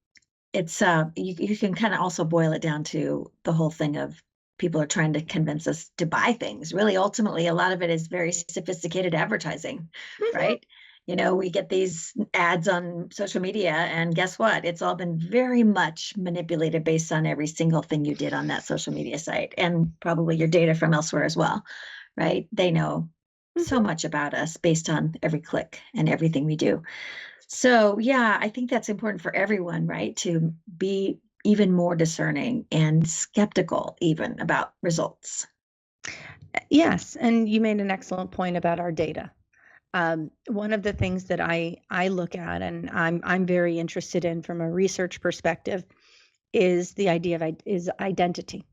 can kind of also boil it down to the whole thing of people are trying to convince us to buy things. Really, ultimately, a lot of it is very sophisticated advertising, right? You know, we get these ads on social media, and guess what? It's all been very much manipulated based on every single thing you did on that social media site, and probably your data from elsewhere as well, right? They know so much about us based on every click and everything we do. So, yeah, I think that's important for everyone, right? To be even more discerning and skeptical even about results. Yes, and you made an excellent point about our data. One of the things that I look at, and I'm very interested in from a research perspective, is the idea of identity,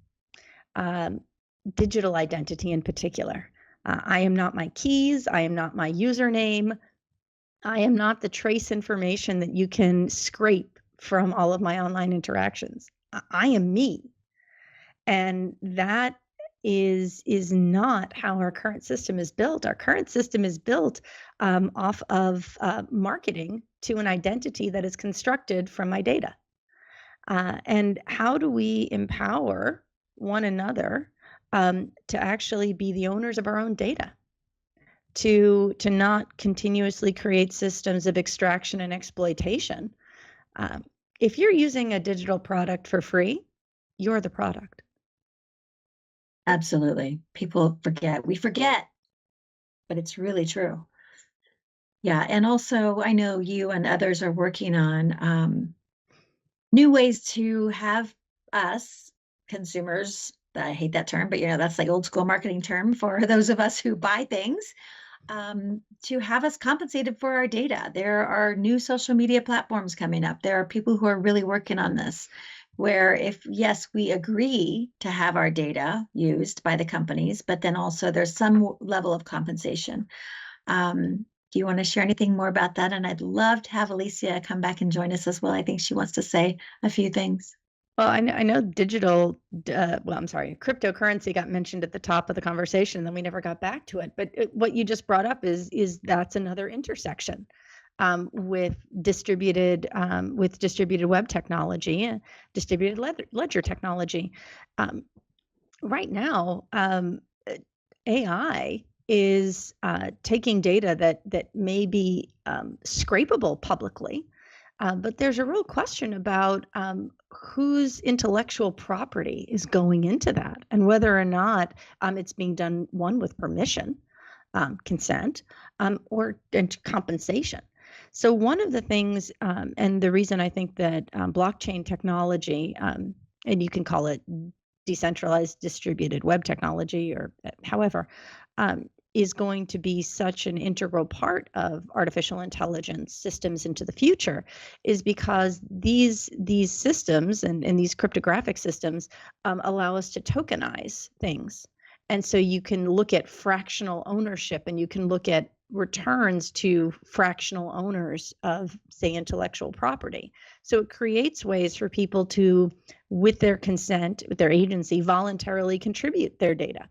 digital identity in particular. I am not my keys. I am not my username. I am not the trace information that you can scrape from all of my online interactions. I am me. And that is not how our current system is built. Our current system is built off of marketing to an identity that is constructed from my data. And how do we empower one another to actually be the owners of our own data? To not continuously create systems of extraction and exploitation. If you're using a digital product for free, you're the product. Absolutely. People forget. We forget, but it's really true. Yeah. And also, I know you and others are working on new ways to have us consumers. I hate that term, but you know, that's like old school marketing term for those of us who buy things. To have us compensated for our data. There are new social media platforms coming up. There are people who are really working on this, where if, yes, we agree to have our data used by the companies, but then also there's some level of compensation. Do you want to share anything more about that? And I'd love to have Alicia come back and join us as well. I think she wants to say a few things. Well, I know cryptocurrency got mentioned at the top of the conversation, then we never got back to it. But what you just brought up is that's another intersection with distributed web technology, distributed ledger technology. Right now, AI is taking data that may be scrapable publicly. But there's a real question about whose intellectual property is going into that, and whether or not it's being done, one, with permission, consent, or compensation. So one of the things, and the reason I think that blockchain technology, and you can call it decentralized distributed web technology, or however, is going to be such an integral part of artificial intelligence systems into the future, is because these systems and these cryptographic systems allow us to tokenize things. And so you can look at fractional ownership, and you can look at returns to fractional owners of, say, intellectual property. So it creates ways for people to, with their consent, with their agency, voluntarily contribute their data.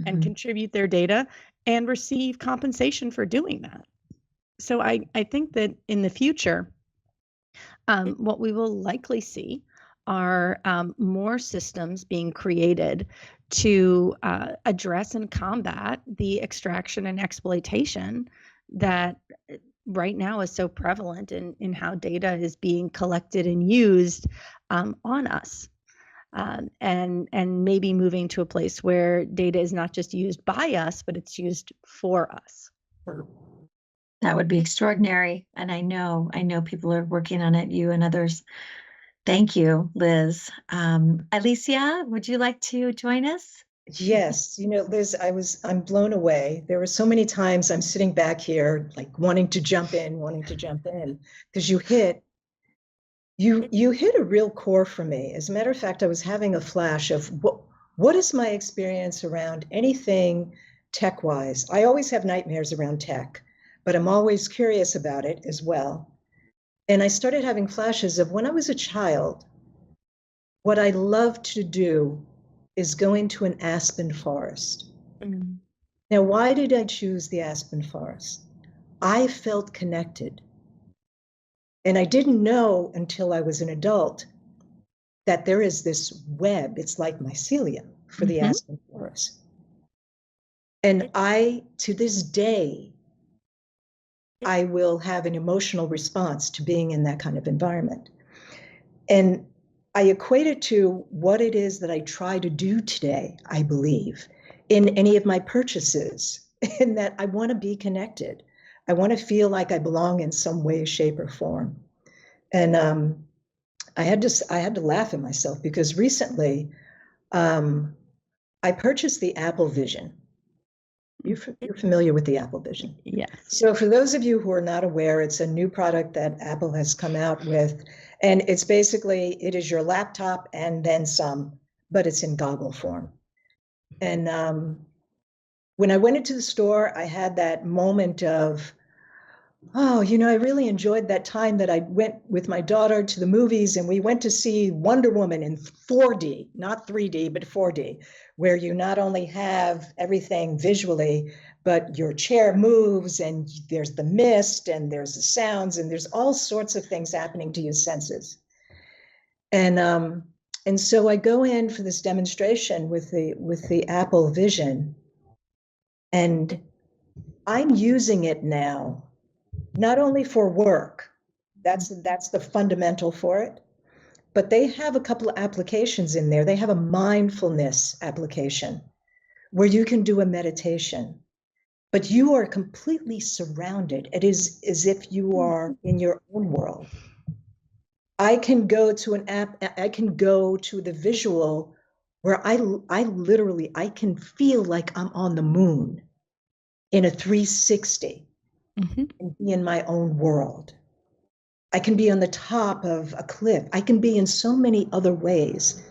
And contribute their data and receive compensation for doing that. So I think that in the future, what we will likely see are more systems being created to address and combat the extraction and exploitation that right now is so prevalent in how data is being collected and used on us. And maybe moving to a place where data is not just used by us, but it's used for us. That would be extraordinary. And I know people are working on it, you and others. Thank you, Liz. Alicia, would you like to join us? Yes, Liz, I'm blown away. There were so many times I'm sitting back here, like wanting to jump in, because you hit a real core for me. As a matter of fact, I was having a flash of what is my experience around anything tech-wise. I always have nightmares around tech, but I'm always curious about it as well. And I started having flashes of when I was a child, what I loved to do is go into an aspen forest. Mm-hmm. Now, why did I choose the aspen forest? I felt connected. And I didn't know until I was an adult that there is this web, it's like mycelium for the aspen forest. And I, to this day, I will have an emotional response to being in that kind of environment. And I equate it to what it is that I try to do today, I believe, in any of my purchases, in that I want to be connected. I want to feel like I belong in some way, shape, or form. And I had to laugh at myself because recently I purchased the Apple Vision. You're familiar with the Apple Vision? Yes. So for those of you who are not aware, it's a new product that Apple has come out with. And it's basically, it is your laptop and then some, but it's in goggle form. And when I went into the store, I had that moment of, oh, I really enjoyed that time that I went with my daughter to the movies and we went to see Wonder Woman in 4D, not 3D, but 4D, where you not only have everything visually, but your chair moves and there's the mist and there's the sounds and there's all sorts of things happening to your senses. And so I go in for this demonstration with the Apple Vision, and I'm using it now not only for work, that's the fundamental for it, but they have a couple of applications in there. They have a mindfulness application where you can do a meditation, but you are completely surrounded. It is as if you are in your own world. I can go to an app, I can go to the visual where I literally, I can feel like I'm on the moon in a 360. And be in my own world. I can be on the top of a cliff. I can be in so many other ways.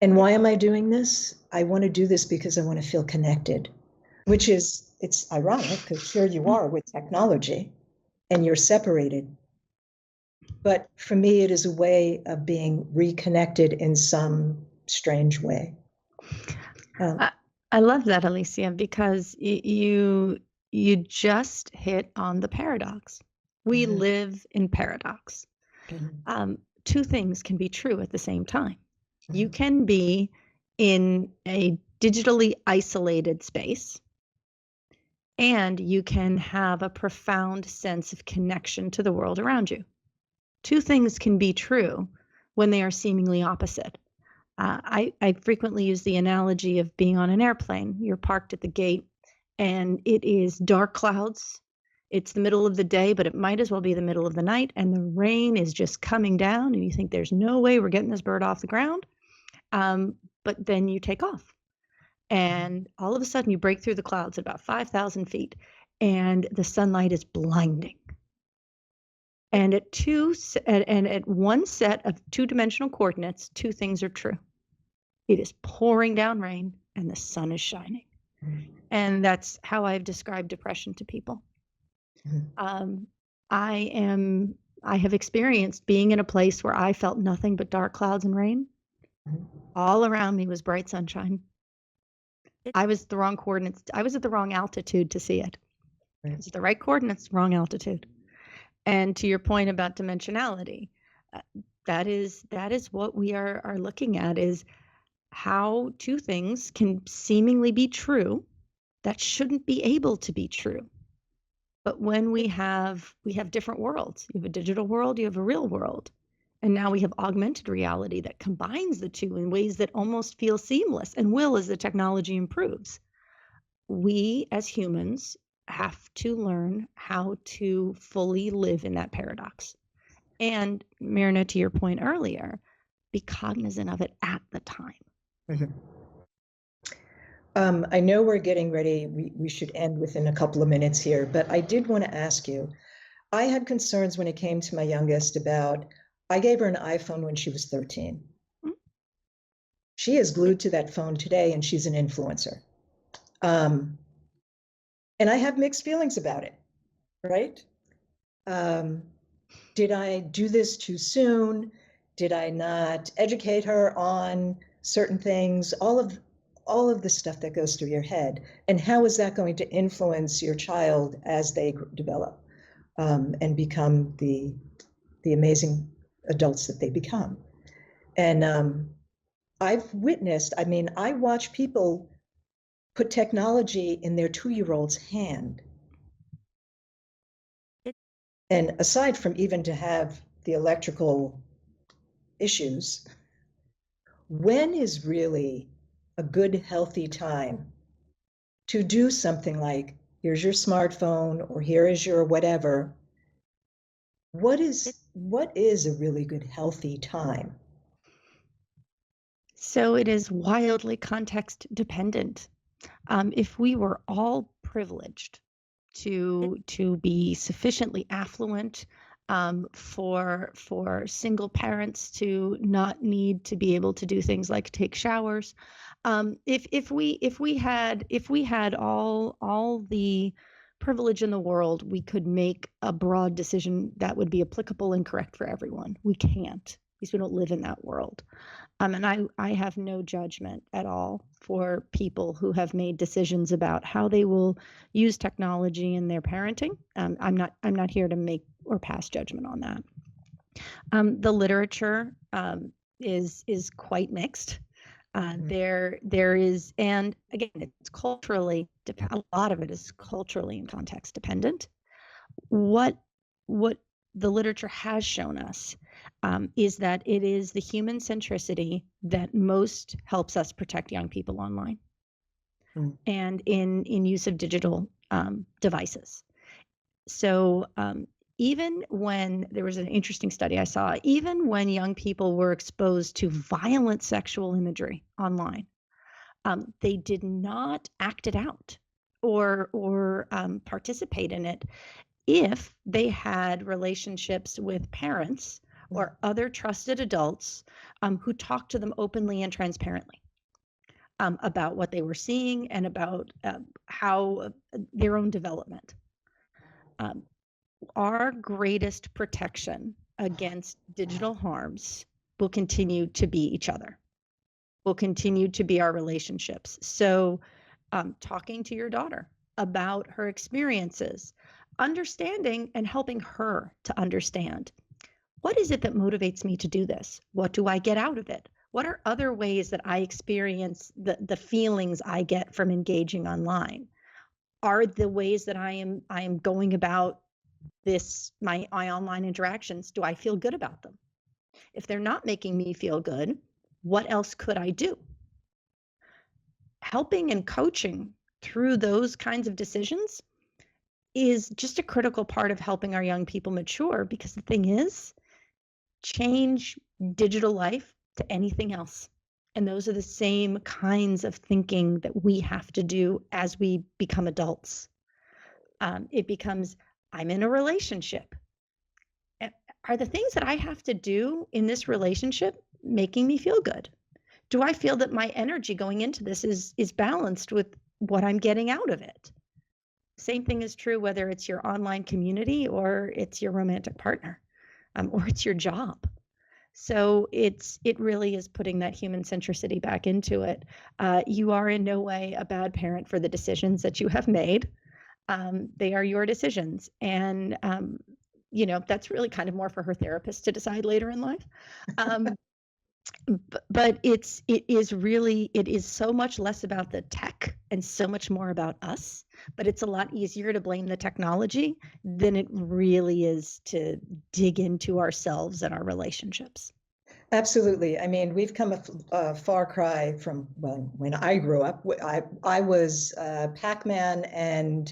And why am I doing this? I want to do this because I want to feel connected, which is, it's ironic because here you are with technology and you're separated. But for me, it is a way of being reconnected in some strange way. I love that, Alicia, because you just hit on the paradox. We live in paradox. Two things can be true at the same time. You can be in a digitally isolated space, and you can have a profound sense of connection to the world around you. Two things can be true when they are seemingly opposite. I frequently use the analogy of being on an airplane. You're parked at the gate, and it is dark clouds. It's the middle of the day, but it might as well be the middle of the night, and the rain is just coming down, and you think there's no way we're getting this bird off the ground. But then you take off, and all of a sudden you break through the clouds at about 5,000 feet, and the sunlight is blinding. And at one set of two-dimensional coordinates, two things are true. It is pouring down rain, and the sun is shining. And that's how I've described depression to people. I have experienced being in a place where I felt nothing but dark clouds and rain. All around me was bright sunshine. I was at the wrong coordinates. I was at the wrong altitude to see it. I was at the right coordinates, wrong altitude. And to your point about dimensionality, that is what we are looking at, is how two things can seemingly be true that shouldn't be able to be true. But when we have different worlds. You have a digital world, you have a real world. And now we have augmented reality that combines the two in ways that almost feel seamless and will as the technology improves. We as humans have to learn how to fully live in that paradox. And Myrna, to your point earlier, be cognizant of it at the time. I know we're getting ready. We should end within a couple of minutes here, but I did want to ask you, I had concerns when it came to my youngest about, I gave her an iPhone when she was 13. She is glued to that phone today, and she's an influencer. And I have mixed feelings about it, right? Did I do this too soon? Did I not educate her on certain things? All of the stuff that goes through your head, and how is that going to influence your child as they develop? and become the amazing adults that they become. And I've witnessed, I mean, I watch people put technology in their 2-year-old's hand. And aside from even to have the electrical issues, when is really a good, healthy time to do something like, here's your smartphone, or here is your whatever? What is a really good, healthy time? So it is wildly context dependent. If we were all privileged to be sufficiently affluent, for single parents to not need to be able to do things like take showers, if we had all the privilege in the world, we could make a broad decision that would be applicable and correct for everyone. We can't, because we don't live in that world. And I have no judgment at all for people who have made decisions about how they will use technology in their parenting. I'm not here to make or pass judgment on that. The literature is quite mixed. There is, and again, it's culturally, a lot of it is culturally and context dependent. What the literature has shown us is that it is the human centricity that most helps us protect young people online and in use of digital devices. So even when there was an interesting study I saw, even when young people were exposed to violent sexual imagery online, they did not act it out or participate in it if they had relationships with parents or other trusted adults who talked to them openly and transparently about what they were seeing and about how their own development. Our greatest protection against digital harms will continue to be each other, will continue to be our relationships. So talking to your daughter about her experiences, understanding and helping her to understand, what is it that motivates me to do this? What do I get out of it? What are other ways that I experience the feelings I get from engaging online? Are the ways that I am going about this, my online interactions, do I feel good about them? If they're not making me feel good, what else could I do? Helping and coaching through those kinds of decisions is just a critical part of helping our young people mature, because the thing is, change digital life to anything else. And those are the same kinds of thinking that we have to do as we become adults. It becomes, I'm in a relationship. Are the things that I have to do in this relationship making me feel good? Do I feel that my energy going into this is balanced with what I'm getting out of it? Same thing is true whether it's your online community or it's your romantic partner, or it's your job. So it really is putting that human centricity back into it. You are in no way a bad parent for the decisions that you have made. They are your decisions. And, that's really kind of more for her therapist to decide later in life. But it is so much less about the tech and so much more about us, but it's a lot easier to blame the technology than it really is to dig into ourselves and our relationships. Absolutely. I mean, we've come a far cry from when I grew up. I was Pac-Man and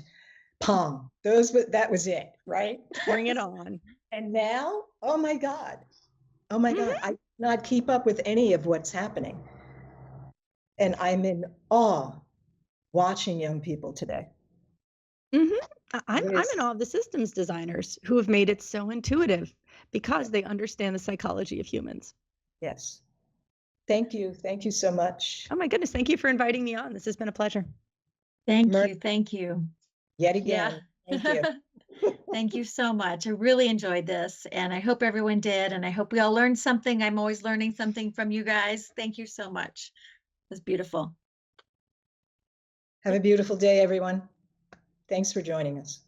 Pong. That was it, right? Bring it on. And now, oh my God, I cannot keep up with any of what's happening. And I'm in awe watching young people today. I'm in awe of the systems designers who have made it so intuitive, because they understand the psychology of humans. Yes. Thank you. Thank you so much. Oh my goodness. Thank you for inviting me on. This has been a pleasure. Thank you. Thank you. Yet again. Yeah. Thank you. Thank you so much. I really enjoyed this, and I hope everyone did, and I hope we all learned something. I'm always learning something from you guys. Thank you so much. It was beautiful. Have a beautiful day, everyone. Thanks for joining us.